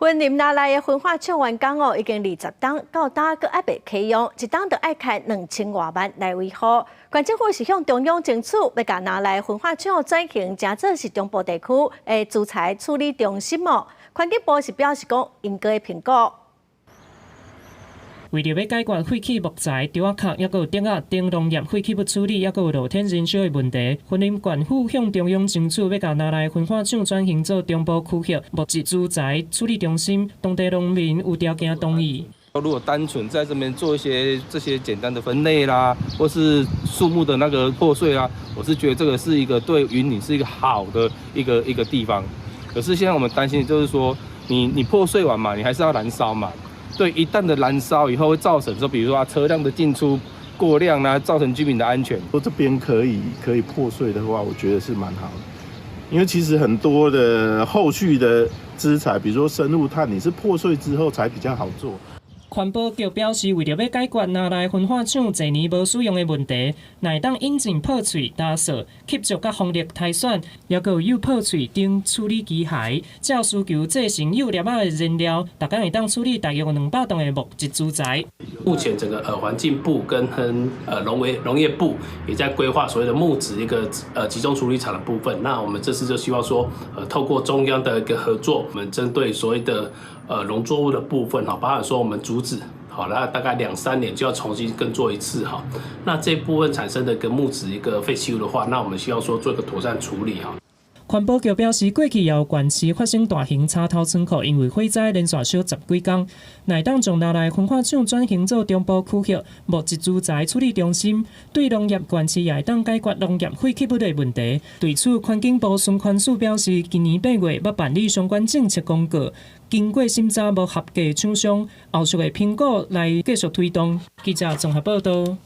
云林拿来的焚化厂完工已经20档，到打阁还未启用，一档就要开2000多万来维护。县政府是向中央争取，要甲拿来焚化厂转型，成做是中部地区的资材处理中心哦。环境部是表示讲，应该评估。 为了要解决废弃木材、雕刻，还有竹仔等农业废弃物处理，还有露天燃烧的问题，云林县府向中央争取，要甲拿来焚化厂转型做中部区域木质资材处理中心，当地农民有条件同意。 如果单纯在这边做一些这些简单的分类啦，或是树木的那个破碎啦，我是觉得这个是一个对云林是一个好的一个地方。可是现在我们担心的就是说，你破碎完嘛，你还是要燃烧嘛。 对，一旦的燃烧以后会造成说，比如说车辆的进出过量啊，造成居民的安全。说这边可以破碎的话，我觉得是蛮好的，因为其实很多的后续的资材，比如说生物炭，你是破碎之后才比较好做。 环保局表示，为了要解决拿来焚化厂侪年无使用的问题，乃当引进破碎、打扫、吸足甲风力汰选，还有有破碎等处理机械，照需求制成有粒仔的燃料，大概会当处理大约200吨的木质资材。目前整个环境部跟农业部也在规划所谓的木质一个集中处理厂的部分。那我们这次就希望说，透过中央的一个合作，我们针对所谓的农作物的部分哈，包含说我们竹子。 好，那大概2、3年就要重新耕作一次哈。那这部分产生的一个木质一个废弃物的话，那我们希望说做一个妥善处理哈。环保局表示，过去也有县市发生大型插头仓库因为火灾连续烧10几天，乃当将拿来焚化厂转型做中部区域木质资材处理中心，对农业县市也当解决农业废弃物的问题。对此，环境部孙宽署表示，今年8月要办理相关政策公告，经过审查无合格的厂商，后续的评估来继续推动。记者综合报道。